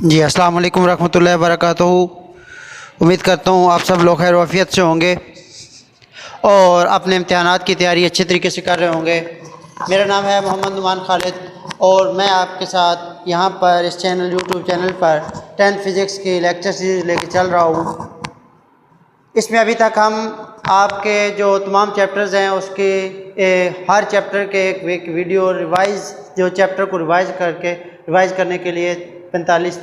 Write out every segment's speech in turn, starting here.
जी, अस्सलाम वालेकुम रहमतुल्लाहि व बरकातहू। उम्मीद करता हूँ आप सब लोग खैर वाफियत से होंगे और अपने इम्तिहानात की तैयारी अच्छे तरीके से कर रहे होंगे। मेरा नाम है मोहम्मद नुमान खालिद और मैं आपके साथ यहाँ पर इस चैनल यूट्यूब चैनल पर 10th फिज़िक्स की लेक्चर सीरीज़ लेके चल रहा हूँ। इसमें अभी तक हम आपके जो तमाम चैप्टर्स हैं उसके हर चैप्टर के एक वीडियो जो चैप्टर को रिवाइज़ करने के लिए 35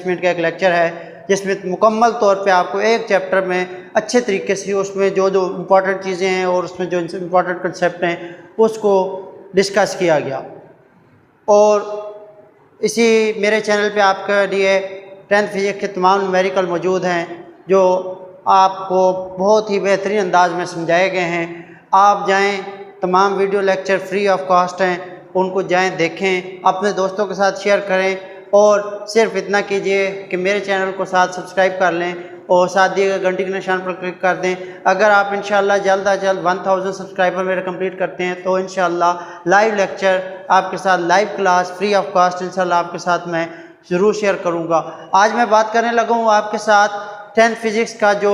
मिनट का एक लेक्चर है, जिसमें मुकम्मल तौर पे आपको एक चैप्टर में अच्छे तरीके से उसमें जो जो इम्पोर्टेंट चीज़ें हैं और उसमें जो इम्पोर्टेंट कंसेप्ट हैं उसको डिस्कस किया गया। और इसी मेरे चैनल पे आपके लिए 10th फिज़िक्स के तमाम न्यूमेरिकल मौजूद हैं जो आपको बहुत ही बेहतरीन अंदाज में समझाए गए हैं। आप जाएं, तमाम video lecture free of cost हैं, उनको जाएं देखें, अपने दोस्तों के साथ शेयर करें और सिर्फ इतना कीजिए कि मेरे चैनल को साथ सब्सक्राइब कर लें और साथ दिए गए घंटी के निशान पर क्लिक कर दें। अगर आप इंशाल्लाह जल्द अज जल्द 1000 सब्सक्राइबर मेरे कंप्लीट करते हैं तो इंशाल्लाह लाइव लेक्चर आपके साथ, live class free of cost इंशाल्लाह आपके साथ मैं ज़रूर शेयर करूँगा। आज मैं बात करने लगा हूँ आपके साथ 10th फिज़िक्स का जो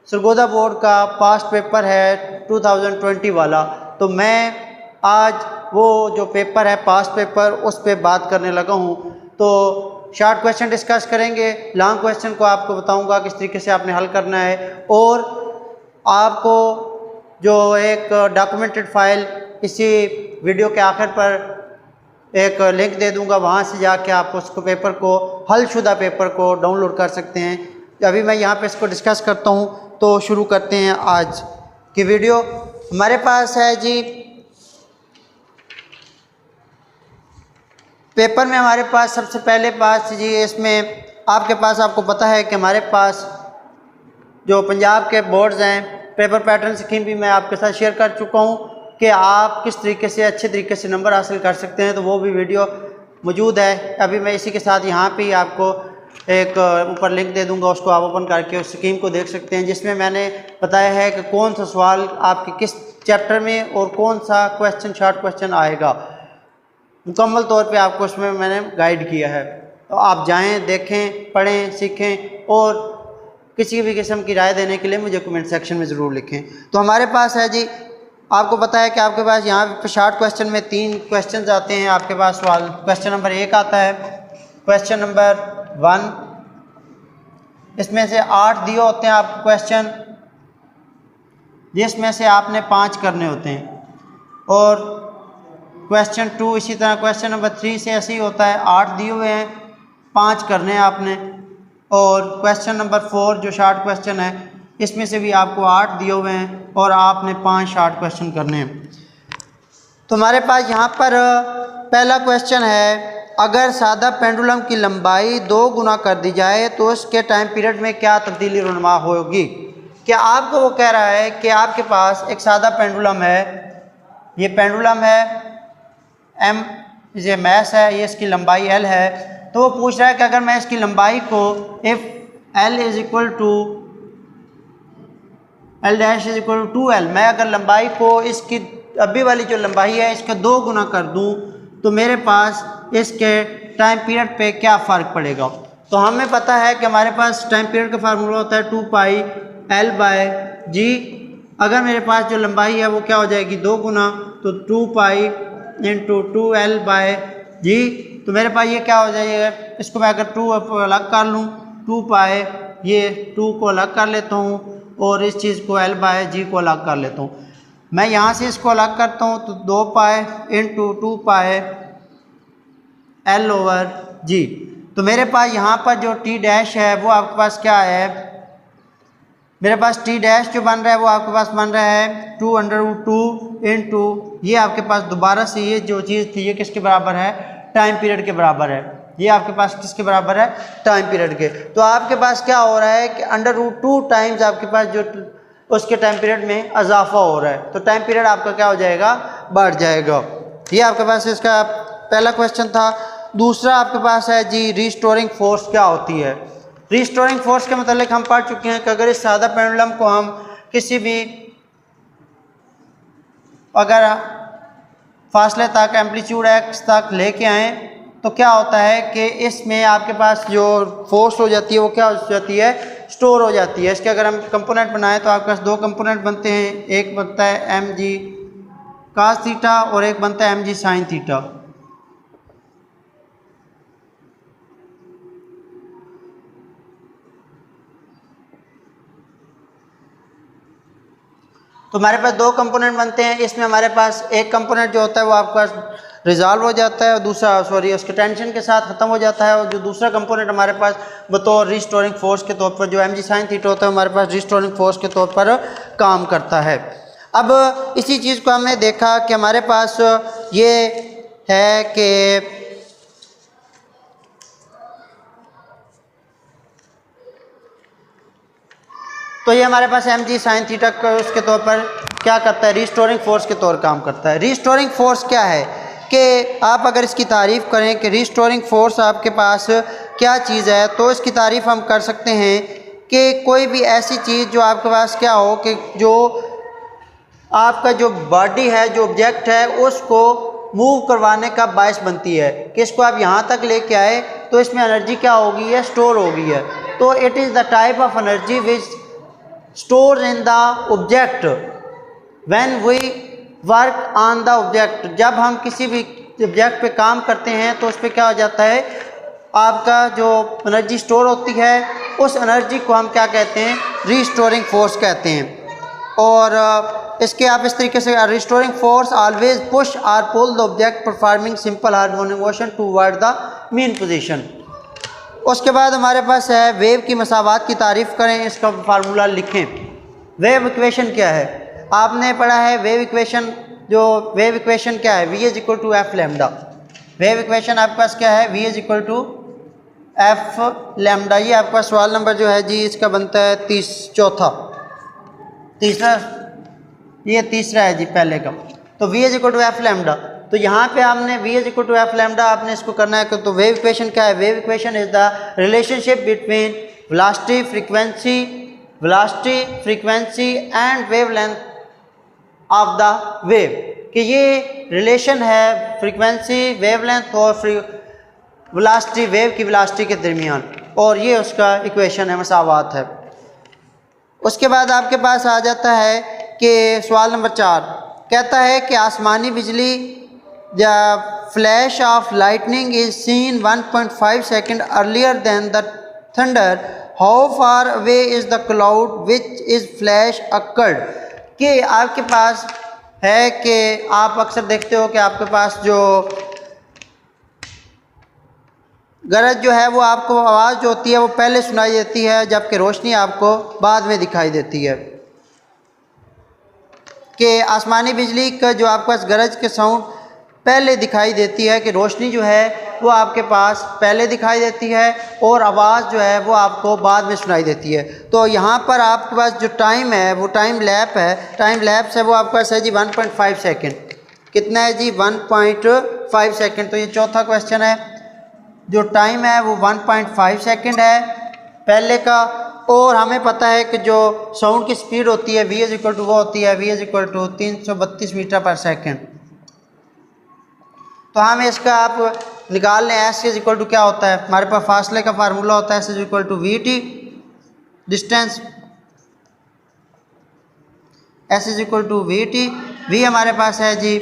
सरगोदा बोर्ड का पास्ट पेपर है 2020 वाला। तो मैं आज वो जो पेपर है पास्ट पेपर उस पर बात करने लगा हूँ। तो शॉर्ट क्वेश्चन डिस्कस करेंगे, लॉन्ग क्वेश्चन को आपको बताऊंगा किस तरीके से आपने हल करना है और आपको जो एक डॉक्यूमेंटेड फाइल इसी वीडियो के आखिर पर एक लिंक दे दूंगा, वहाँ से जाके आप उसको पेपर को हलशुदा पेपर को डाउनलोड कर सकते हैं। अभी मैं यहाँ पे इसको डिस्कस करता हूँ तो शुरू करते हैं आज की वीडियो। हमारे पास है जी पेपर में हमारे पास सबसे पहले पास जी इसमें आपके पास आपको पता है कि हमारे पास जो पंजाब के बोर्ड्स हैं पेपर पैटर्न स्कीम भी मैं आपके साथ शेयर कर चुका हूँ कि आप किस तरीके से अच्छे तरीके से नंबर हासिल कर सकते हैं, तो वो भी वीडियो मौजूद है। अभी मैं इसी के साथ यहाँ पे आपको एक ऊपर लिंक दे दूँगा, उसको आप ओपन करके उस स्कीम को देख सकते हैं, जिसमें मैंने बताया है कि कौन सा सवाल आपके किस चैप्टर में और कौन सा क्वेश्चन शॉर्ट क्वेश्चन आएगा। मुकम्मल तौर पे आपको उसमें मैंने गाइड किया है। तो आप जाएं, देखें, पढ़ें, सीखें और किसी भी किस्म की राय देने के लिए मुझे कमेंट सेक्शन में ज़रूर लिखें। तो हमारे पास है जी, आपको पता है कि आपके पास यहाँ पे शॉर्ट क्वेश्चन में 3 क्वेश्चन आते हैं आपके पास सवाल। क्वेश्चन नंबर 1 आता है, क्वेश्चन नंबर 1, इसमें से 8 दिए होते हैं आपको क्वेश्चन, जिसमें से आपने 5 करने होते हैं। और क्वेश्चन 2 इसी तरह, क्वेश्चन नंबर 3 से ऐसे ही होता है, 8 दिए हुए हैं, 5 करने हैं आपने। और क्वेश्चन नंबर 4 जो शॉर्ट क्वेश्चन है, इसमें से भी आपको 8 दिए हुए हैं और आपने 5 शॉर्ट क्वेश्चन करने हैं। तो हमारे पास यहाँ पर पहला क्वेश्चन है, अगर सादा पेंडुलम की लंबाई 2 गुना कर दी जाए तो उसके टाइम पीरियड में क्या तब्दीली रुनुमा होगी। क्या आपको वो कह रहा है कि आपके पास एक सादा पेंडुलम है, ये पेंडुलम है, एम ये मैस है, ये इसकी लंबाई एल है। तो वो पूछ रहा है कि अगर मैं इसकी लंबाई को if L is equal to L dash is equal to L, मैं अगर लंबाई को इसकी अभी वाली जो लंबाई है इसका 2 गुना कर दूं तो मेरे पास इसके टाइम पीरियड पे क्या फ़र्क पड़ेगा। तो हमें पता है कि हमारे पास टाइम पीरियड का फार्मूला होता है 2 पाई एल बाय जी। अगर मेरे पास जो लंबाई है वो क्या हो जाएगी 2 गुना, तो 2 पाई इंटू 2L बाय जी। तो मेरे पास ये क्या हो जाएगा, इसको मैं अगर 2 अलग कर लूँ, 2 पाए, ये 2 को अलग कर लेता हूँ और इस चीज़ को L बाय जी को अलग कर लेता हूँ। मैं यहाँ से इसको अलग करता हूँ तो 2 पाए इंटू 2 पाए L ओवर जी। तो मेरे पास यहाँ पर जो T डैश है वो आपके पास क्या है, मेरे पास T डैश जो बन रहा है वो आपके पास बन रहा है 2√2 इंटू ये आपके पास दोबारा से ये जो चीज़ थी ये किसके बराबर है, टाइम पीरियड के बराबर है। ये आपके पास किसके बराबर है, टाइम पीरियड के। तो आपके पास क्या हो रहा है कि √2 टाइम्स आपके पास जो उसके टाइम पीरियड में इजाफा हो रहा है, तो टाइम पीरियड आपका क्या हो जाएगा, बढ़ जाएगा। ये आपके पास इसका पहला क्वेश्चन था। दूसरा आपके पास है जी, रिस्टोरिंग फोर्स क्या होती है। रिस्टोरिंग फोर्स के मतलब हम पढ़ चुके हैं कि अगर इस सादा पेंडुलम को हम किसी भी अगर फासले तक एम्पलीट्यूड x तक लेके आएँ तो क्या होता है कि इसमें आपके पास जो फोर्स हो जाती है वो क्या हो जाती है, स्टोर हो जाती है। इसके अगर हम कंपोनेंट बनाएं तो आपके पास दो कंपोनेंट बनते हैं, एक बनता है एम जी कास थीटा और एक बनता है एम जी साइन थीटा। तो हमारे पास दो कंपोनेंट बनते हैं, इसमें हमारे पास एक कंपोनेंट जो होता है वो आपके पास रिजॉल्व हो जाता है और दूसरा उसके टेंशन के साथ ख़त्म हो जाता है, और जो दूसरा कंपोनेंट हमारे पास बतौर रिस्टोरिंग फोर्स के तौर पर जो एम जी साइन थीटा होता है हमारे पास रिस्टोरिंग फोर्स के तौर पर काम करता है। अब इसी चीज़ को हमने देखा कि हमारे पास ये है कि तो ये हमारे पास एम जी साइन थीटा उसके तौर पर क्या करता है, रिस्टोरिंग फोर्स के तौर काम करता है। रिस्टोरिंग फोर्स क्या है कि आप अगर इसकी तारीफ़ करें कि रिस्टोरिंग फोर्स आपके पास क्या चीज़ है, तो इसकी तारीफ़ हम कर सकते हैं कि कोई भी ऐसी चीज़ जो आपके पास क्या हो कि जो आपका जो बॉडी है, जो ऑब्जेक्ट है, उसको मूव करवाने का बायस बनती है कि इसको आप यहाँ तक लेके आए तो इसमें एनर्जी क्या होगी है, स्टोर हो गई है। तो it is the type of energy which store in the object when we work on the object. जब हम किसी भी ऑब्जेक्ट पे काम करते हैं तो उस पर क्या हो जाता है, आपका जो एनर्जी स्टोर होती है उस एनर्जी को हम क्या कहते हैं, रिस्टोरिंग फोर्स कहते हैं। और इसके आप इस तरीके से रिस्टोरिंग फोर्स ऑलवेज पुश और pull the object performing simple harmonic motion toward the mean position. उसके बाद हमारे पास है वेव की मसावात की तारीफ़ करें, इसका फार्मूला लिखें। वेव इक्वेशन क्या है, आपने पढ़ा है वेव इक्वेशन। जो वेव इक्वेशन क्या है, V is equal to F lambda. Wave equation आपके पास क्या है, V is equal to F lambda. ये आपका सवाल नंबर जो है जी इसका बनता है तीसरा है जी पहले का। तो V is equal to F lambda, तो यहाँ पे आपने V is equal to F lambda आपने इसको करना है। तो वेव इक्वेशन क्या है, wave equation is the relationship between velocity frequency and wavelength of the wave, कि ये रिलेशन है फ्रीक्वेंसी, वेवलेंथ और वेलोसिटी, वेव की वेलोसिटी के दरमियान, और ये उसका इक्वेशन है, मसावात है। उसके बाद आपके पास आ जाता है कि सवाल नंबर 4 कहता है कि आसमानी बिजली the flash of lightning is seen 1.5 second earlier than the thunder, how far away is the cloud which is flash occurred. कि आपके पास है कि आप अक्सर देखते हो कि आपके पास जो गरज जो है वो आपको आवाज़ जो होती है वो पहले सुनाई देती है, जबकि रोशनी आपको बाद में दिखाई देती है। कि आसमानी बिजली का जो आपके पास गरज के साउंड पहले दिखाई देती है, कि रोशनी जो है वो आपके पास पहले दिखाई देती है और आवाज़ जो है वो आपको बाद में सुनाई देती है। तो यहाँ पर आपके पास जो टाइम है वो टाइम लैप है, टाइम लैप्स है वो आपके पास है जी 1.5 सेकेंड। कितना है जी 1.5 सेकेंड। तो ये चौथा क्वेश्चन है, जो टाइम है वो 1.5 सेकेंड है पहले का, और हमें पता है कि जो साउंड की स्पीड होती है वी इज इक्वल टू वो होती है V is equal to 332 meter per second. तो हम इसका आप निकाल लें, एस इज इक्वल टू क्या होता है, हमारे पास फासले का फार्मूला होता है S is equal to V T distance, S is equal to V T. V हमारे पास है जी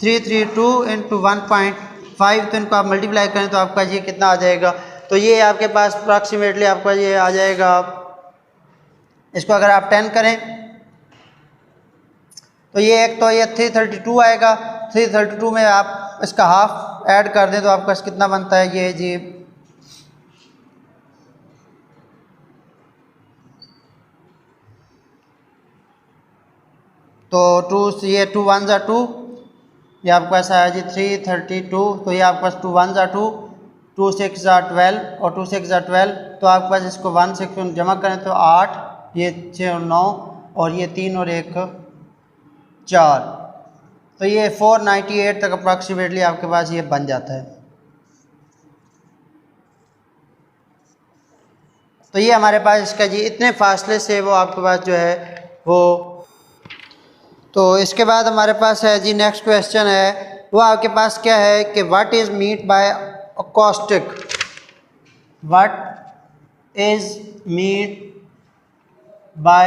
332 इंटू 1.5, तो इनको आप मल्टीप्लाई करें तो आपका ये कितना आ जाएगा, तो ये आपके पास अप्रॉक्सीमेटली आपका ये आ जाएगा, इसको अगर आप 10 करें तो ये एक तो ये 332 आएगा, 332 में आप इसका हाफ ऐड कर दें तो आपका कितना बनता है ये जी तो 2 ये 2 1 जा 2, ये आपके पास आया जी 332, तो ये आपके पास 2 1 जा 2, 2 6 जा 12 और 2 6 जा 12, तो आपके पास इसको 1 6 जमा करें तो 8, ये 6 और 9 और ये 3 और 1 4, तो ये 498 तक अप्रॉक्सीमेटली आपके पास ये बन जाता है। तो ये हमारे पास इसका जी इतने फासले से वो आपके पास जो है वो। तो इसके बाद हमारे पास है जी नेक्स्ट क्वेश्चन है, वो आपके पास क्या है कि what is meant by acoustic. What is meant by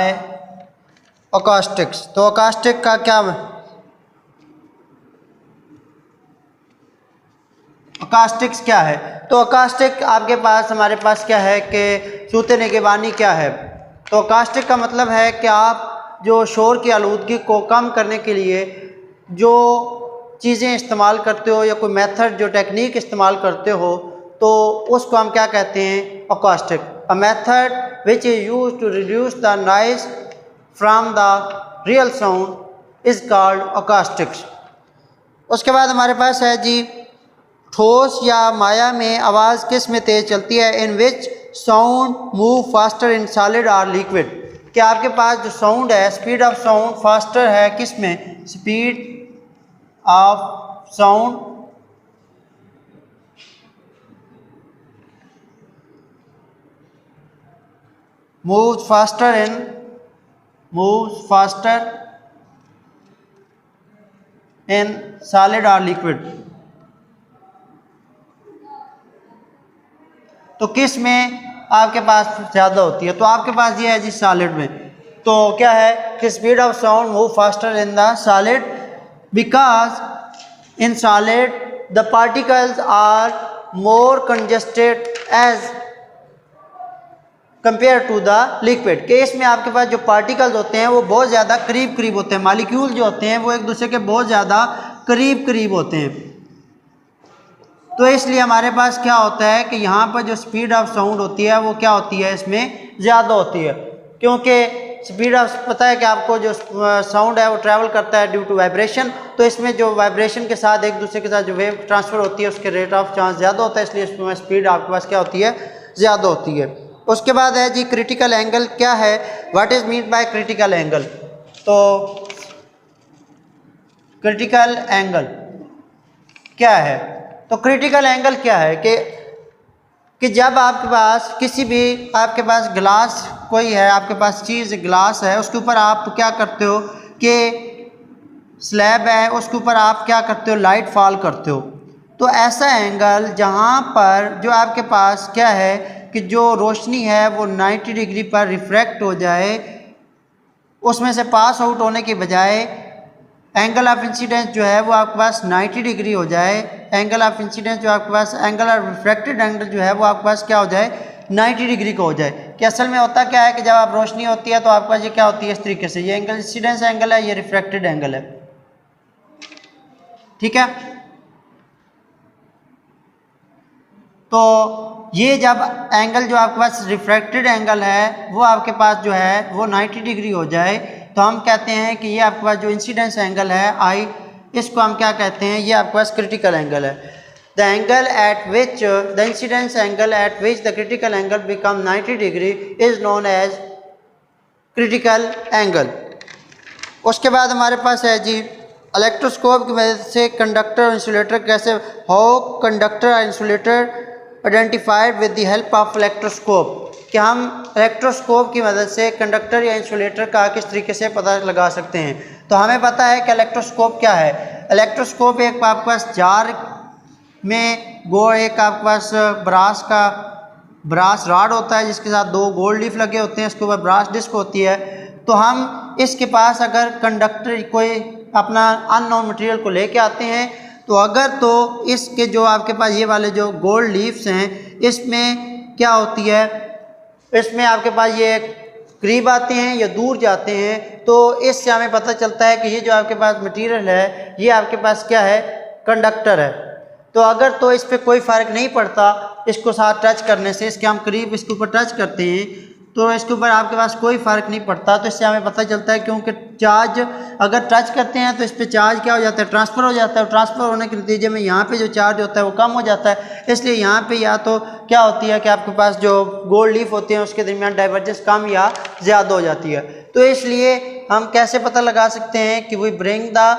acoustics? तो acoustic का क्या अकास्टिक्स क्या है? तो अकास्टिक आपके पास हमारे पास क्या है कि सूते निगहबानी क्या है? तो अकास्टिक का मतलब है कि आप जो शोर की आलूदगी को कम करने के लिए जो चीज़ें इस्तेमाल करते हो या कोई मेथड जो टेक्निक इस्तेमाल करते हो तो उसको हम क्या कहते हैं? Acoustic. A method which is used to reduce the noise from the real sound is called acoustics. उसके बाद हमारे पास है जी ठोस या माया में आवाज़ किस में तेज़ चलती है? In which sound move faster in solid और लिक्विड. कि आपके पास जो साउंड है, स्पीड ऑफ साउंड फास्टर है किस में? Speed of sound moves faster in solid और लिक्विड. तो किस में आपके पास ज़्यादा होती है? तो आपके पास ये है जी सॉलिड में. तो क्या है कि speed of sound move faster in the solid because in solid the particles are more congested as compare to the liquid. के इसमें आपके पास जो पार्टिकल्स होते हैं वो बहुत ज़्यादा करीब करीब होते हैं. मॉलिक्यूल जो होते हैं वो एक दूसरे के बहुत ज़्यादा करीब करीब होते हैं. तो इसलिए हमारे पास क्या होता है कि यहाँ पर जो स्पीड ऑफ साउंड होती है वो क्या होती है? इसमें ज़्यादा होती है. क्योंकि स्पीड ऑफ पता है कि आपको जो साउंड है वो ट्रैवल करता है ड्यू टू वाइब्रेशन. तो इसमें जो वाइब्रेशन के साथ एक दूसरे के साथ जो वेव ट्रांसफ़र होती है उसके रेट ऑफ चांस ज़्यादा होता है. इसलिए इसमें स्पीड आपके पास क्या होती है? ज़्यादा होती है. उसके बाद है जी क्रिटिकल एंगल क्या है? What is mean by critical angle? तो क्रिटिकल एंगल क्या है? तो क्रिटिकल एंगल क्या है कि जब आपके पास किसी भी आपके पास ग्लास कोई है, आपके पास चीज़ ग्लास है, उसके ऊपर आप क्या करते हो कि स्लैब है उसके ऊपर आप क्या करते हो? लाइट फॉल करते हो. तो ऐसा एंगल जहाँ पर जो आपके पास क्या है कि जो रोशनी है वो 90 डिग्री पर रिफ्रैक्ट हो जाए, उसमें से पास आउट होने के बजाय एंगल ऑफ इंसिडेंस जो है वो आपके पास 90 डिग्री हो जाए. एंगल ऑफ इंसिडेंस जो आपके पास एंगल ऑफ रिफ्रैक्टेड एंगल जो है वो आपके पास क्या हो जाए? 90 डिग्री का हो जाए. कि असल में होता क्या है कि जब आप रोशनी होती है तो आपके पास ये क्या होती है? इस तरीके से ये एंगल इंसिडेंस एंगल है, ये रिफ्रैक्टेड एंगल है. ठीक है. तो ये जब एंगल जो आपके पास रिफ्रैक्टेड एंगल है वो आपके पास जो है वो 90 डिग्री हो जाए तो हम कहते हैं कि ये आपके पास जो इंसिडेंस एंगल है आई, इसको हम क्या कहते हैं? ये आपके पास क्रिटिकल एंगल है. The angle at which the incidence angle at which the critical angle become 90 degree is known as critical angle. उसके बाद हमारे पास है जी इलेक्ट्रोस्कोप की मदद से कंडक्टर और इंसुलेटर कैसे, हाउ कंडक्टर और insulator identified with the help of electroscope. कि हम इलेक्ट्रोस्कोप की मदद से कंडक्टर या इंसुलेटर का किस तरीके से पता लगा सकते हैं. तो हमें पता है कि इलेक्ट्रोस्कोप क्या है. इलेक्ट्रोस्कोप एक आपके पास जार में एक आपके पास ब्रास रॉड होता है जिसके साथ 2 गोल्ड लीफ लगे होते हैं, इसके ऊपर ब्रास डिस्क होती है. तो हम इसके पास अगर कंडक्टर कोई अपना अननोन मटेरियल को लेके आते हैं तो अगर तो इसके जो आपके पास ये वाले जो गोल्ड लीव्स हैं इसमें क्या होती है? इसमें आपके पास ये करीब आते हैं या दूर जाते हैं. तो इससे हमें पता चलता है कि ये जो आपके पास मटेरियल है ये आपके पास क्या है? कंडक्टर है. तो अगर तो इस पर कोई फ़र्क नहीं पड़ता इसको साथ टच करने से, इसके हम करीब इसके ऊपर टच करते हैं तो इसके ऊपर आपके पास कोई फ़र्क नहीं पड़ता. तो इससे हमें पता चलता है क्योंकि चार्ज अगर टच करते हैं तो इस पर चार्ज क्या हो जाता है? ट्रांसफ़र हो जाता है. ट्रांसफ़र होने के नतीजे में यहाँ पे जो चार्ज होता है वो कम हो जाता है. इसलिए यहाँ पे या तो क्या होती है कि आपके पास जो गोल्ड लीफ होते हैं उसके दरमियान डाइवर्जेंस कम या ज़्यादा हो जाती है. तो इसलिए हम कैसे पता लगा सकते हैं कि we bring the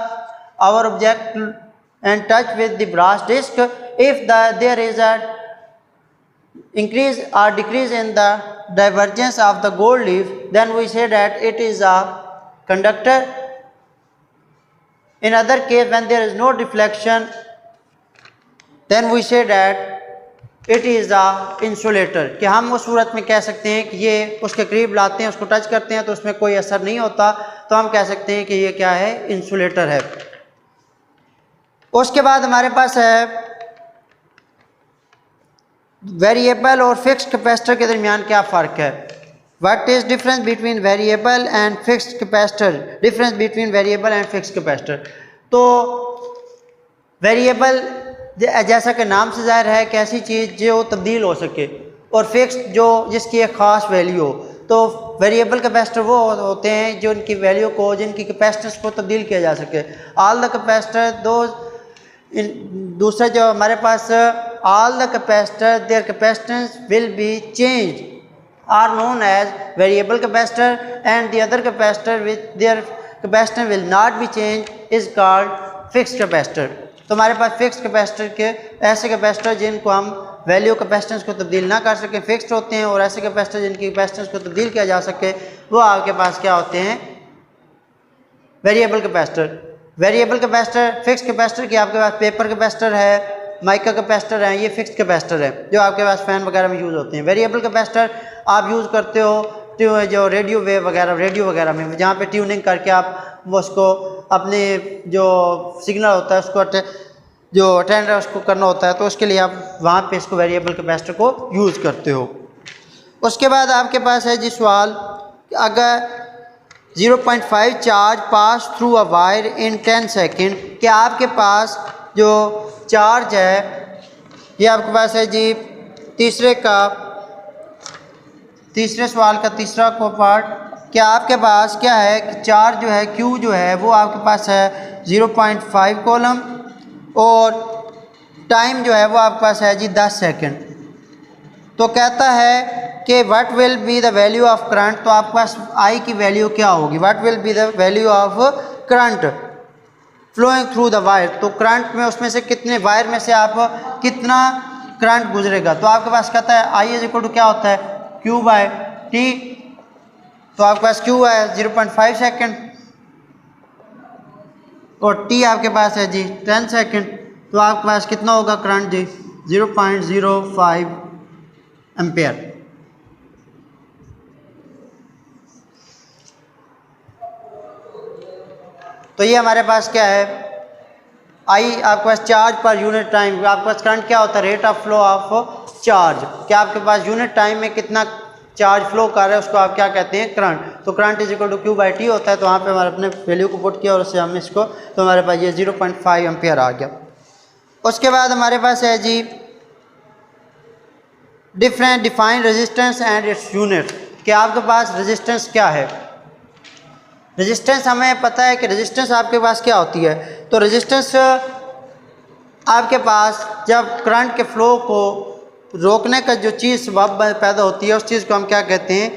hour object and touch with the brass disc if there is a increase or decrease in the divergence of the gold leaf, then we say that it is a conductor. In other case, when there is no deflection, then we say that it is the insulator, कि हम उस सूरत में कह सकते हैं कि ये उसके करीब लाते हैं, उसको टच करते हैं तो उसमें कोई असर नहीं होता, तो हम कह सकते हैं कि ये क्या है, इंसुलेटर है। उसके बाद हमारे पास है वेरिएबल और फिक्स्ड कैपेसिटर के दरमियान क्या फ़र्क है। What is difference between variable and fixed capacitor, difference between variable and fixed capacitor. तो वेरिएबल जैसा कि नाम से ज़ाहिर है कि ऐसी चीज़ जो तब्दील हो सके, और फिक्स्ड जो जिसकी एक ख़ास वैल्यू हो। तो वेरिएबल कैपेसिटर वो होते हैं जो इनकी वैल्यू को, जिनकी कैपेसिटेंस को तब्दील किया जा सके। ऑल द कैपेसिटर दो, दूसरा जो हमारे पास all the capacitor their capacitance will be change are known as variable capacitor, and the other capacitor with their capacitance will not be change is called fixed capacitor. तो हमारे पास fixed capacitor के ऐसे capacitor जिनको हम value capacitance को तब्दील ना कर सकें फिक्स्ड होते हैं, और ऐसे कैपेसिटर जिनकी कैपेसिटेंस को तब्दील किया जा सके वो आपके पास क्या होते हैं, variable capacitor. Variable capacitor, fixed capacitor की आपके पास पेपर कैपेसिटर है, माइका कैपेसिटर है, ये फिक्स्ड कैपेसिटर है जो आपके पास फ़ैन वगैरह में यूज़ होते हैं। वेरिएबल कैपेसिटर आप यूज़ करते हो जो रेडियो वेव वगैरह, रेडियो वगैरह में जहाँ पे ट्यूनिंग करके आप उसको अपने जो सिग्नल होता है उसको जो अटेंड है उसको करना होता है, तो उसके लिए आप वहाँ पे इसको वेरिएबल कैपेसिटर को यूज़ करते हो। उसके बाद आपके पास है जी सवाल, अगर 0.5 charge pass through a wire in 10 second, कि आपके पास जो चार्ज है, ये आपके पास है जी तीसरे सवाल का तीसरा को पार्ट, कि आपके पास क्या है कि चार्ज जो है Q जो है वो आपके पास है 0.5 कूलम, और टाइम जो है वो आपके पास है जी 10 सेकेंड। तो कहता है कि what will be the value of current, तो आपके पास आई की वैल्यू क्या होगी, what will be the value of current flowing through the wire. तो करंट में उसमें से कितने, वायर में से आप कितना करंट गुजरेगा। तो आपके पास कहता है आई इज इक्वल टू क्या होता है, Q बाय टी। तो आपके पास Q है 0.5 सेकेंड और T आपके पास है जी 10 सेकेंड। तो आपके पास कितना होगा करंट जी, 0.05 एम्पेयर। तो ये हमारे पास क्या है, आई आपके पास चार्ज पर यूनिट टाइम, आपके पास करंट क्या होता है, rate of flow of charge, कि आपके पास यूनिट टाइम में कितना चार्ज फ्लो कर रहा है उसको आप क्या कहते हैं, करंट। तो current is equal to Q by T होता है। तो वहाँ पे हमारे अपने वैल्यू को पुट किया और उससे हमने इसको, तो हमारे पास ये 0.5 एम्पेयर आ गया। उसके बाद हमारे पास है जी different define resistance and its unit, कि आपके पास रेजिस्टेंस क्या है। रेजिस्टेंस हमें पता है कि रेजिस्टेंस आपके पास क्या होती है। तो रेजिस्टेंस आपके पास जब करंट के फ्लो को रोकने का जो चीज़ सबब पैदा होती है उस चीज़ को हम क्या कहते हैं,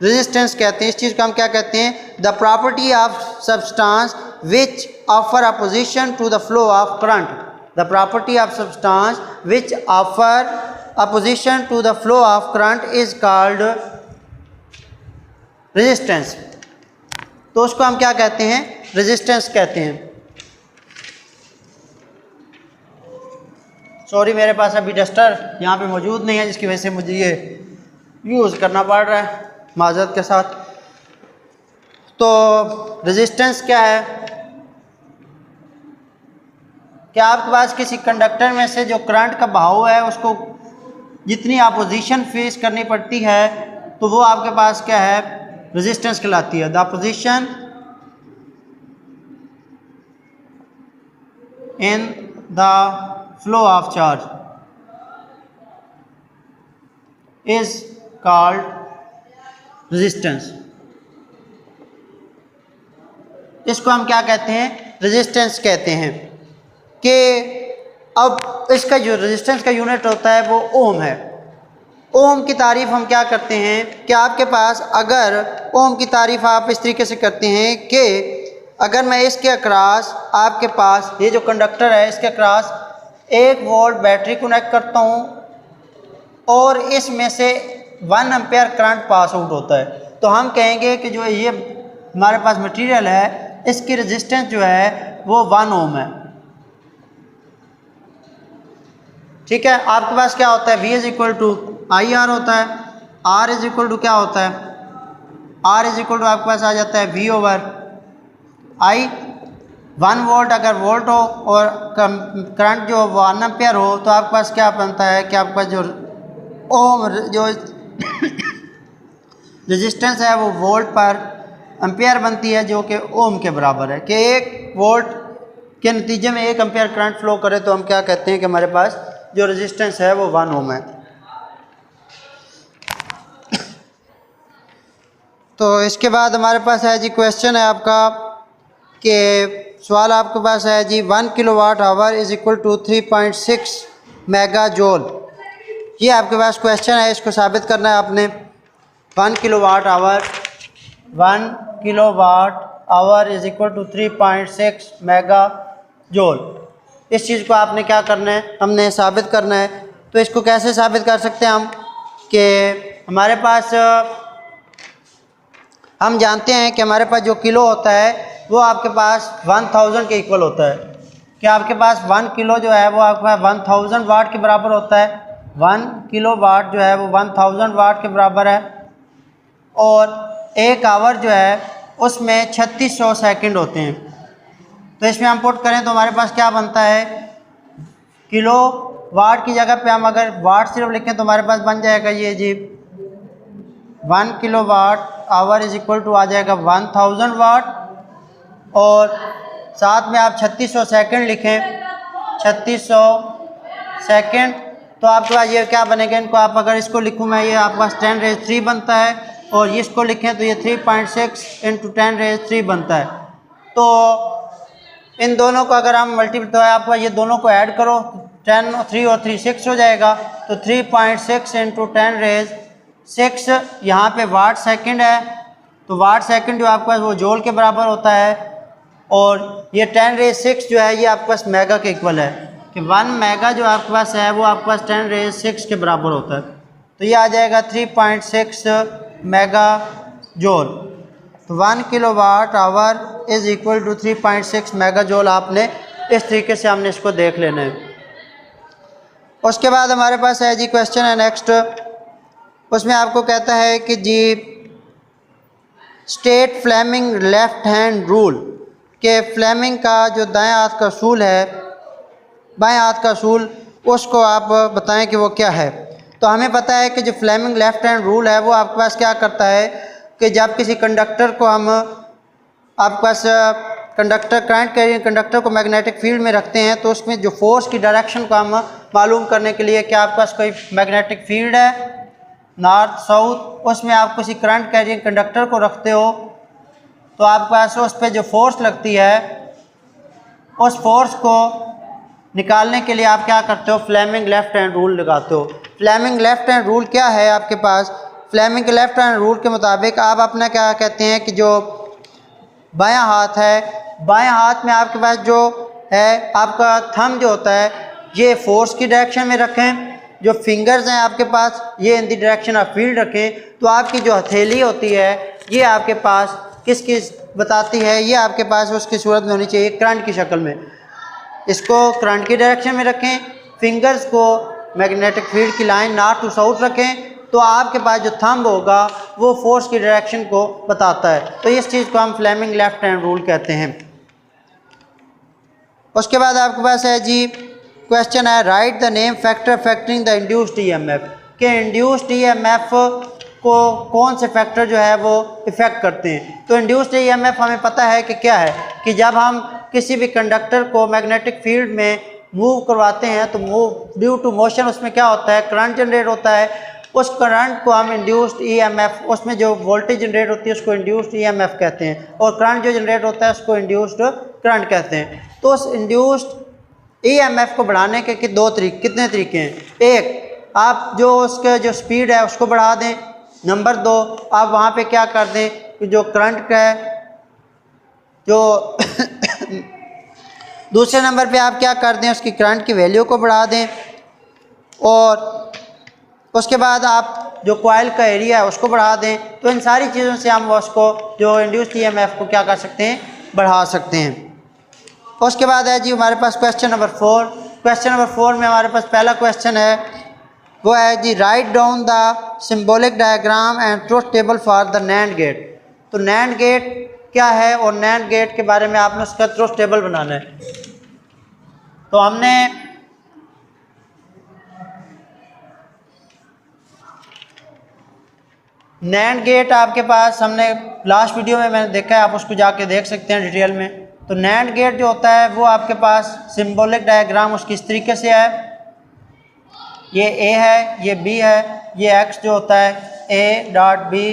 रेजिस्टेंस कहते हैं। इस चीज़ को हम क्या कहते हैं, the property of substance which offer opposition to the flow of current. The property of substance which offer opposition to the flow of current is called resistance. तो उसको हम क्या कहते हैं, रेजिस्टेंस कहते हैं। सॉरी मेरे पास अभी डस्टर यहाँ पे मौजूद नहीं है जिसकी वजह से मुझे ये यूज़ करना पड़ रहा है माजरत के साथ। तो रेजिस्टेंस क्या है, कि आपके पास किसी कंडक्टर में से जो करंट का बहाव है उसको जितनी अपोजिशन फेस करनी पड़ती है तो वो आपके पास क्या है, रेजिस्टेंस कहलाती है। The opposition in the flow of charge is called resistance. इसको हम क्या कहते हैं, रेजिस्टेंस कहते हैं। कि अब इसका जो रेजिस्टेंस का यूनिट होता है वो ओम है। ओम की तारीफ हम क्या करते हैं कि आपके पास अगर ओम की तारीफ आप इस तरीके से करते हैं कि अगर मैं इसके अक्रॉस आपके पास ये जो कंडक्टर है इसके अक्रॉस 1 वोल्ट बैटरी कनेक्ट करता हूँ और इसमें से 1 एम्पेयर करंट पास आउट होता है, तो हम कहेंगे कि जो ये हमारे पास मटेरियल है इसकी रेजिस्टेंस जो है वो 1 ओम है। ठीक है, आपके पास क्या होता है, V is equal to I R होता है, R इज इक्वल टू क्या होता है, R इज इक्वल टू आपके पास आ जाता है V ओवर आई। 1 वोल्ट अगर वोल्ट हो और करंट जो 1 एम्पियर हो तो आपके पास क्या बनता है कि आपका जो ओम जो रेजिस्टेंस है वो वोल्ट पर एम्पियर बनती है, जो कि ओम के बराबर है, कि 1 वोल्ट के नतीजे में 1 एम्पियर करंट फ्लो करे तो हम क्या कहते हैं कि हमारे पास जो रेजिस्टेंस है वो 1 ओम है। तो इसके बाद हमारे पास है जी क्वेश्चन है आपका कि सवाल आपके पास है जी 1 kilowatt hour is equal to 3.6 mega joule. ये आपके पास क्वेश्चन है, इसको साबित करना है आपने। 1 kilowatt hour is equal to 3.6 mega joule. इस चीज़ को आपने क्या करना है, हमने साबित करना है। तो इसको कैसे साबित कर सकते हैं हम कि हमारे पास हम जानते हैं कि हमारे पास जो किलो होता है वो आपके पास 1000 के इक्वल होता है, कि आपके पास 1 किलो जो है वो आपके पास 1000 वाट के बराबर होता है। 1 किलो वाट जो है वो 1000 वाट के बराबर है, और 1 आवर जो है उसमें 3600 सेकंड होते हैं। तो इसमें हम पुट करें तो हमारे पास क्या बनता है, किलो वाट की जगह पे हम अगर वाट सिर्फ लिखें तो हमारे पास बन जाएगा ये जी 1 kilo watt hour is equal to आ जाएगा 1000 वाट, और साथ में आप 3600 सेकंड लिखें, 3600 सेकंड। तो आपके पास ये क्या बनेगा, इनको आप अगर इसको लिखूँ मैं, ये आपके पास 10⁻³ बनता है, और ये इसको लिखें तो ये 3.6 × 10⁻³ बनता है। तो इन दोनों को अगर हम मल्टीप्लाई, तो आपका ये दोनों को ऐड करो, 10 3 और 3 6 हो जाएगा। तो 3.6 × 10⁻⁶, यहाँ पे वाट सेकंड है, तो वाट सेकंड जो आपके पास वो जूल के बराबर होता है, और ये 10⁻⁶ जो है ये आपके पास मेगा के इक्वल है, कि 1 मेगा जो आपके पास है वो आपके पास 10⁻⁶ के बराबर होता है। तो ये आ जाएगा 3.6 मेगा जूल। तो 1 kilowatt hour is equal to 3.6 mega joule. आपने इस तरीके से हमने इसको देख लेना है। उसके बाद हमारे पास है जी क्वेश्चन है नेक्स्ट, उसमें आपको कहता है कि जी state Fleming left hand rule, के फ्लेमिंग का जो दाएं हाथ का असूल है, बाएं हाथ का असूल, उसको आप बताएं कि वो क्या है। तो हमें पता है कि जो फ्लेमिंग लेफ्ट हैंड रूल है वो आपके पास क्या करता है कि जब किसी कंडक्टर को हम आपके पास कंडक्टर करंट कैरियर कंडक्टर को मैग्नेटिक फील्ड में रखते हैं, तो उसमें जो फोर्स की डायरेक्शन को हम मालूम करने के लिए कि आपके पास कोई मैग्नेटिक फील्ड है नॉर्थ साउथ, उसमें आप किसी करंट कैरियर कंडक्टर को रखते हो, तो आपके पास उस पर जो फोर्स लगती है उस फोर्स को निकालने के लिए आप क्या करते हो, फ्लेमिंग लेफ्ट हैंड रूल लगाते हो। फ्लेमिंग लेफ्ट हैंड रूल क्या है आपके पास, फ्लेमिंग लेफ्ट हैंड रूल के मुताबिक आप अपना क्या कहते हैं कि जो बायां हाथ है, बाएं हाथ में आपके पास जो है आपका थंब जो होता है ये फोर्स की डायरेक्शन में रखें, जो फिंगर्स हैं आपके पास ये in the direction of field रखें। तो आपकी जो हथेली होती है ये आपके पास किसकी बताती है, ये आपके पास उसकी सूरत में होनी चाहिए करंट की शक्ल में। इसको करंट की डायरेक्शन में रखें, फिंगर्स को मैग्नेटिक फील्ड की लाइन नॉर्थ टू साउथ रखें, तो आपके पास जो थंब होगा वो फोर्स की डायरेक्शन को बताता है। तो इस चीज़ को हम फ्लेमिंग लेफ्ट हैंड रूल कहते हैं। उसके बाद आपके पास है जी क्वेश्चन है right the name factor affecting the induced EMF, के इंड्यूस्ड ईएमएफ को कौन से फैक्टर जो है वो इफ़ेक्ट करते हैं। तो इंड्यूस्ड ईएमएफ हमें पता है कि क्या है, कि जब हम किसी भी कंडक्टर को मैग्नेटिक फील्ड में मूव करवाते हैं तो मूव ड्यू टू मोशन उसमें क्या होता है, करंट जनरेट होता है। उस करंट को हम इंड्यूस्ड ईएमएफ, उसमें जो वोल्टेज जनरेट होती है उसको इंड्यूस्ड ईएमएफ कहते हैं, और करंट जो जनरेट होता है उसको इंड्यूस्ड करंट कहते हैं। तो उस इंड्यूस्ड ईएमएफ को बढ़ाने के कितने तरीके हैं। एक, आप जो उसके जो स्पीड है उसको बढ़ा दें। नंबर 2, आप वहाँ पे क्या कर दें कि जो करंट का है जो दूसरे नंबर पे आप क्या कर दें उसकी करंट की वैल्यू को बढ़ा दें, और उसके बाद आप जो कॉइल का एरिया है उसको बढ़ा दें। तो इन सारी चीज़ों से हम उसको जो इंड्यूस्ड ईएमएफ को क्या कर सकते हैं, बढ़ा सकते हैं। उसके बाद है जी हमारे पास क्वेश्चन नंबर 4। क्वेश्चन नंबर 4 में हमारे पास पहला क्वेश्चन है, वो है जी write down the symbolic diagram and truth table for the NAND gate. तो नैंड गेट क्या है और नैंड गेट के बारे में आपने उसका ट्रुथ टेबल बनाना है। तो हमने नैंड गेट आपके पास हमने लास्ट वीडियो में मैंने देखा है, आप उसको जाके देख सकते हैं डिटेल में। तो नैंड गेट जो होता है वो आपके पास सिंबॉलिक डायग्राम उसकी इस तरीके से है, ये ए है, ये बी है, ये एक्स जो होता है ए डॉट बी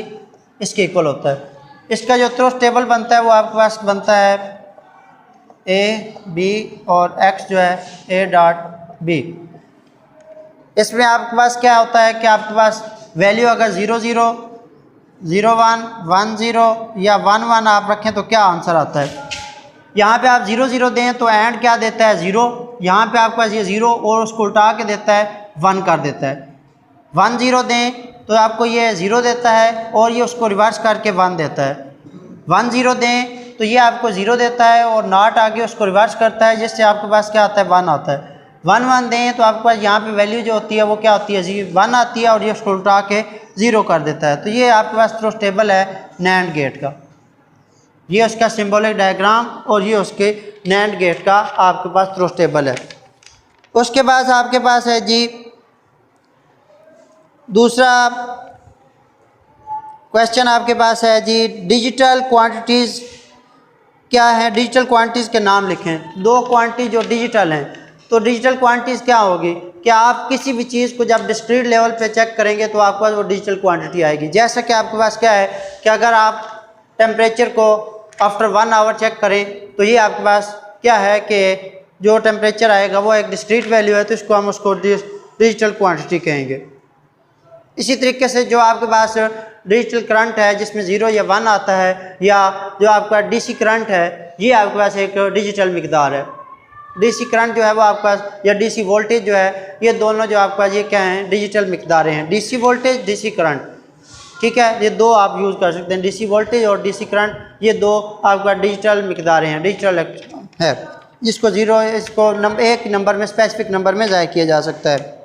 इसके इक्वल होता है। इसका जो ट्रुथ टेबल बनता है वो आपके पास बनता है ए बी और एक्स जो है ए डॉट बी। इसमें आपके पास क्या होता है कि आपके पास वैल्यू अगर 0 0 0 1 1 0 या 1 1 आप रखें तो क्या आंसर आता है। यहाँ पे आप 0 0 दें तो एंड क्या देता है 0, यहाँ पे आपके पास ये 0 और उसको उल्टा के देता है 1 कर देता है। 1 0 दें तो आपको ये 0 देता है और ये उसको रिवर्स करके 1 देता है। 1 0 दें तो ये आपको 0 देता है और नॉट आगे उसको रिवर्स करता है, जिससे आपके पास क्या आता है 1 आता है। 1 1 दें तो आपके पास यहाँ पे वैल्यू जो होती है वो क्या होती है 1 आती है और ये उसको उल्टा के 0 कर देता है। तो ये आपके पास ट्रुथ टेबल है नैंड गेट का, ये उसका सिंबॉलिक डायग्राम और ये उसके नैंड गेट का आपके पास ट्रुथ टेबल है। उसके बाद आपके पास है जी दूसरा क्वेश्चन आपके पास है जी डिजिटल क्वांटिटीज़ क्या है, डिजिटल क्वांटिटीज़ के नाम लिखें। 2 क्वांटिटी जो डिजिटल हैं, तो डिजिटल क्वांटिटीज़ क्या होगी कि आप किसी भी चीज़ को जब डिस्क्रीट लेवल पे चेक करेंगे तो आपके पास वो डिजिटल क्वांटिटी आएगी। जैसा कि आपके पास क्या है कि अगर आप टेम्परेचर को आफ्टर 1 आवर चेक करें तो ये आपके पास क्या है कि जो टेम्परेचर आएगा वो एक डिस्क्रीट वैल्यू है, तो इसको हम उसको डिजिटल क्वांटिटी कहेंगे। इसी तरीके से जो आपके पास डिजिटल करंट है जिसमें 0 या 1 आता है, या जो आपका डीसी करंट है, ये आपके पास एक डिजिटल मिकदार है। डीसी करंट जो है वो आपके पास या डीसी वोल्टेज जो है, ये दोनों जो आपका ये क्या हैं डिजिटल मिकदारें हैं। डीसी वोल्टेज डीसी करंट, ठीक है, ये 2 आप यूज़ कर सकते हैं, डीसी वोल्टेज और डीसी करंट, ये 2 आपका डिजिटल मिकदारें हैं, डिजिटल है, जिसको 0 इसको एक नंबर में स्पेसिफिक नंबर में ज़ाहिर किया जा सकता है।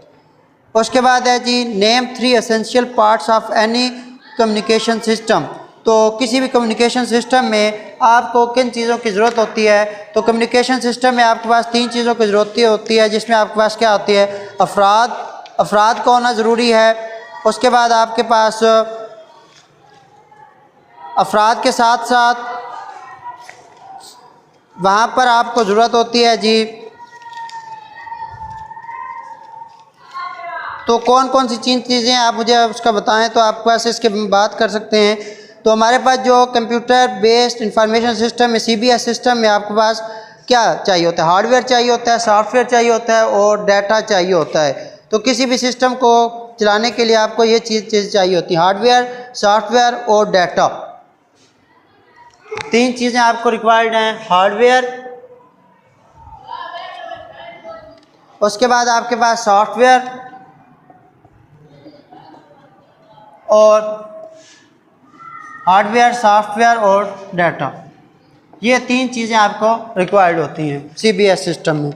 उसके बाद है जी name 3 essential parts of any communication system. तो किसी भी कम्युनिकेशन सिस्टम में आपको किन चीज़ों की ज़रूरत होती है, तो कम्युनिकेशन सिस्टम में आपके पास 3 चीज़ों की ज़रूरत होती है, जिसमें आपके पास क्या होती है अफराद का होना ज़रूरी है। उसके बाद आपके पास अफराद के साथ साथ वहाँ पर आपको ज़रूरत होती है जी, तो कौन कौन सी चीज़ें आप मुझे उसका बताएं तो आपके पास इसके बात कर सकते हैं। तो हमारे पास जो कंप्यूटर बेस्ड इंफॉर्मेशन सिस्टम में CBS सिस्टम में आपके पास क्या चाहिए होता है, हार्डवेयर चाहिए होता है, सॉफ्टवेयर चाहिए होता है और डाटा चाहिए होता है। तो किसी भी सिस्टम को चलाने के लिए आपको ये चीज़ चाहिए होती है, हार्डवेयर, सॉफ्टवेयर और डाटा। 3 चीज़ें आपको रिक्वायर्ड हैं, हार्डवेयर, उसके बाद आपके पास सॉफ्टवेयर और हार्डवेयर, सॉफ्टवेयर और डाटा। ये 3 चीज़ें आपको रिक्वायर्ड होती हैं CBS सिस्टम में।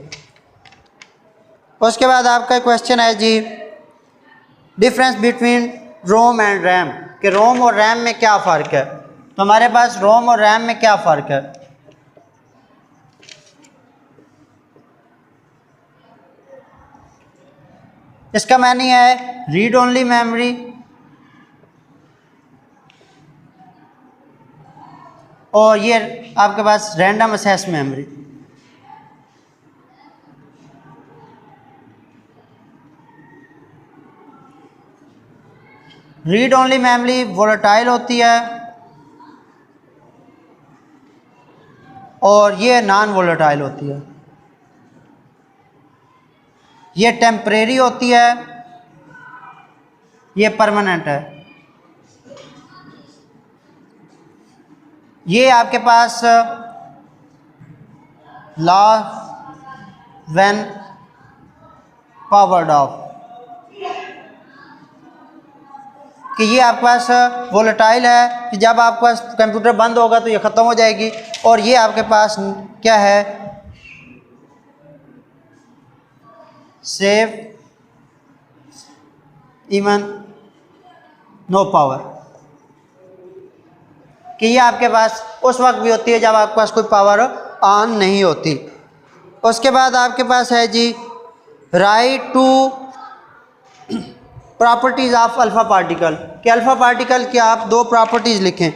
उसके बाद आपका क्वेश्चन है जी difference between ROM and RAM, कि रोम और रैम में क्या फ़र्क है। तो हमारे पास रोम और रैम में क्या फ़र्क है। इसका मानी है रीड ओनली मेमोरी और ये आपके पास random access memory. Read only memory volatile होती है और ये नॉन वोलेटाइल होती है। ये टेम्परेरी होती है, ये परमानेंट है। ये आपके पास लॉ व्हेन पावर्ड ऑफ, कि ये आपके पास वोलेटाइल है कि जब आपके पास कंप्यूटर बंद होगा तो ये ख़त्म हो जाएगी, और ये आपके पास क्या है सेव इवन नो पावर, कि ये आपके पास उस वक्त भी होती है जब आपके पास कोई पावर ऑन नहीं होती। उसके बाद आपके पास है जी write two properties of alpha particle, कि अल्फ़ा पार्टिकल की आप दो प्रॉपर्टीज़ लिखें।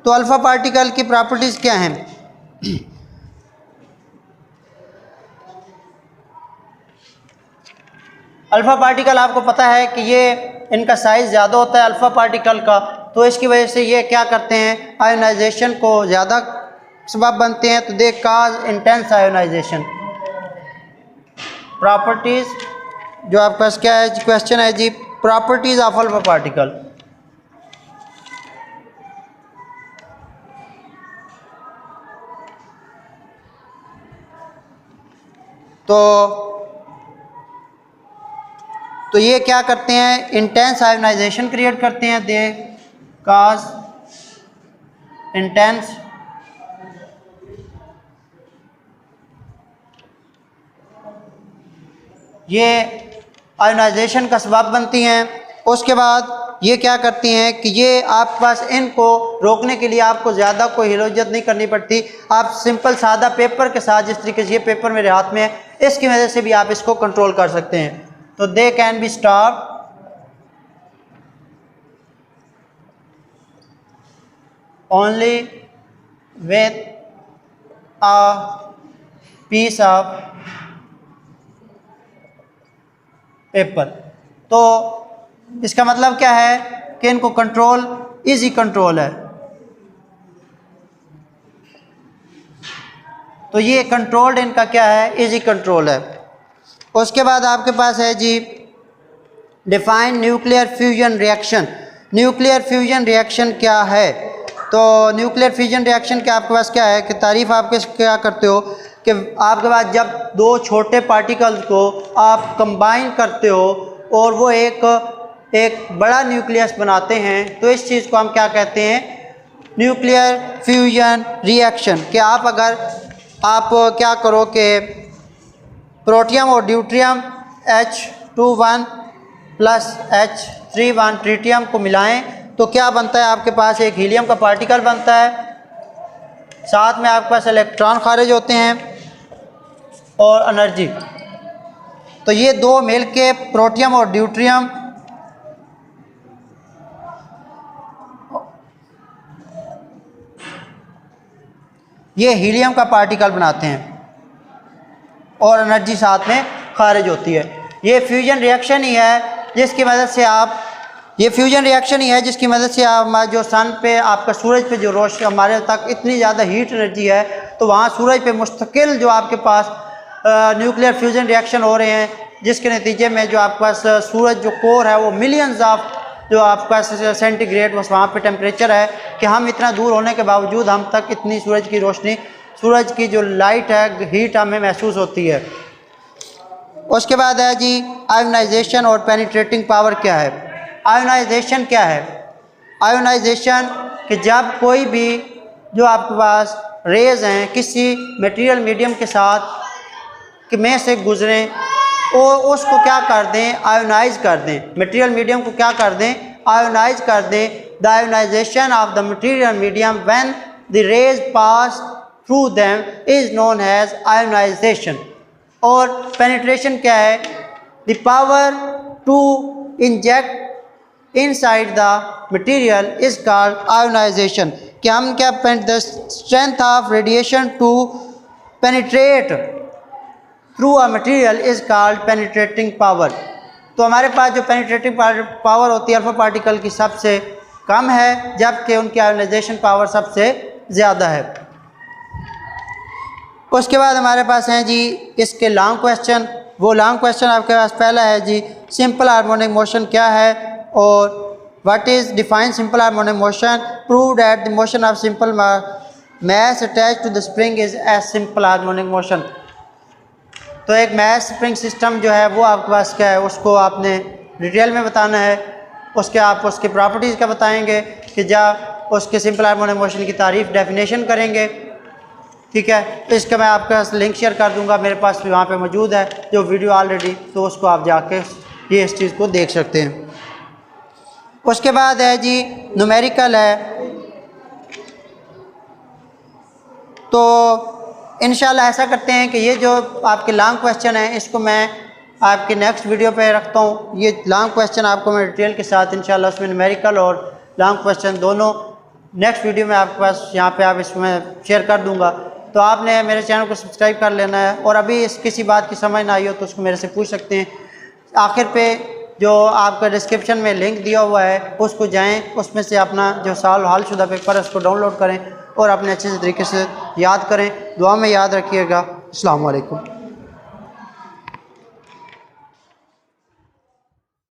तो अल्फ़ा पार्टिकल की प्रॉपर्टीज़ क्या हैं? अल्फ़ा पार्टिकल आपको पता है कि ये इनका साइज़ ज़्यादा होता है अल्फ़ा पार्टिकल का, तो इसकी वजह से ये क्या करते हैं, आयोनाइजेशन को ज़्यादा सबब बनते हैं, तो दे काज इंटेंस आयोनाइजेशन। प्रॉपर्टीज़ जो आपके पास क्या है, क्वेश्चन है जी प्रॉपर्टीज़ ऑफ अल्फ़ा पार्टिकल। तो ये क्या करते हैं, इंटेंस आयोनाइजेशन क्रिएट करते हैं, दे काज इंटेंस ये आयोनाइजेशन का सबब बनती हैं। उसके बाद ये क्या करती हैं कि ये आपके पास इनको रोकने के लिए आपको ज़्यादा कोई हिलोजत नहीं करनी पड़ती, आप सिंपल सादा पेपर के साथ, जिस तरीके से ये पेपर मेरे हाथ में है, इसकी वजह से भी आप इसको कंट्रोल कर सकते हैं। तो they can be stop only with a piece of paper. तो इसका मतलब क्या है कि इनको कंट्रोल इजी कंट्रोल है। तो ये कंट्रोल्ड इनका क्या है, इजी कंट्रोल है। उसके बाद आपके पास है जी define nuclear fusion reaction. Nuclear fusion reaction क्या है? तो न्यूक्लियर फ्यूजन रिएक्शन के आपके पास क्या है कि तारीफ आपके क्या करते हो कि आपके पास जब दो छोटे पार्टिकल्स को आप कंबाइन करते हो और वो एक बड़ा न्यूक्लियस बनाते हैं, तो इस चीज़ को हम क्या कहते हैं, न्यूक्लियर फ्यूजन रिएक्शन। कि आप अगर आप क्या करो कि प्रोटियम और deuterium H21 plus H31 tritium को मिलाएं तो क्या बनता है, आपके पास एक हीलियम का पार्टिकल बनता है, साथ में आपके पास इलेक्ट्रॉन खारिज होते हैं और एनर्जी। तो ये दो मिल के प्रोटियम और ड्यूट्रियम ये हीलियम का पार्टिकल बनाते हैं और एनर्जी साथ में खारिज होती है। ये फ्यूजन रिएक्शन ही है जिसकी मदद से आप हमारे जो सन पे आपका सूरज पे जो रोशनी हमारे तक इतनी ज़्यादा हीट एनर्जी है, तो वहाँ सूरज पे मुस्तकिल जो आपके पास न्यूक्लियर फ्यूजन रिएक्शन हो रहे हैं, जिसके नतीजे में जो आपके पास सूरज जो कोर है वो मिलियंस ऑफ जो आपके पास सेंटीग्रेड वहाँ पे टेम्परेचर है कि हम इतना दूर होने के बावजूद हम तक इतनी सूरज की रोशनी, सूरज की जो लाइट है, हीट हमें महसूस होती है। उसके बाद है जी आयोनाइजेशन और पेनिट्रेटिंग पावर क्या है। आयोनाइजेशन क्या है? आयोनाइजेशन कि जब कोई भी जो आपके पास रेज़ हैं किसी मटेरियल मीडियम के साथ कि में से गुजरें और उसको क्या कर दें, आयोनाइज कर दें, मटेरियल मीडियम को क्या कर दें, आयोनाइज कर दें। The ionization of the material medium when the rays pass through them is known as ionization. और पेनिट्रेशन क्या है? The power to inject inside the material is called ionization. कि हम क्या, the strength of radiation to penetrate through a material is called penetrating power. तो हमारे पास जो penetrating power होती है अल्फा पार्टिकल की सबसे कम है, जबकि उनकी आयोनाइजेशन पावर सबसे ज़्यादा है। उसके बाद हमारे पास हैं जी इसके लॉन्ग क्वेश्चन। वो लॉन्ग क्वेश्चन आपके पास पहला है जी सिंपल हार्मोनिक मोशन क्या है, और what is define simple harmonic motion, prove that the motion of simple mass attach to the spring is as simple harmonic motion. तो एक मास स्प्रिंग सिस्टम जो है वो आपके पास क्या है, उसको आपने डिटेल में बताना है। उसके प्रॉपर्टीज़ का बताएंगे कि जब उसके सिंपल हार्मोनिक मोशन की तारीफ डेफिनेशन करेंगे। ठीक है। तो इसका मैं आपका लिंक शेयर कर दूंगा, मेरे पास वहाँ पे मौजूद है जो वीडियो ऑलरेडी, तो उसको आप जाके ये इस चीज़ को देख सकते हैं। उसके बाद है जी न्यूमेरिकल है, तो इंशाल्लाह ऐसा करते हैं कि ये जो आपके लॉन्ग क्वेश्चन हैं इसको मैं आपके नेक्स्ट वीडियो पे रखता हूँ। ये लॉन्ग क्वेश्चन आपको मैं डिटेल के साथ इंशाल्लाह उसमें न्यूमेरिकल और लॉन्ग क्वेश्चन दोनों नेक्स्ट वीडियो में आपके पास यहाँ पे आप इसमें शेयर कर दूँगा। तो आपने मेरे चैनल को सब्सक्राइब कर लेना है, और अभी इस किसी बात की समझ ना आई हो तो उसको मेरे से पूछ सकते हैं। आखिर पे जो आपका डिस्क्रिप्शन में लिंक दिया हुआ है उसको जाएँ, उसमें से अपना जो साल हाल शुदा पेपर है उसको डाउनलोड करें और अपने अच्छे से तरीके से याद करें। दुआ में याद रखिएगा। अस्सलाम वालेकुम।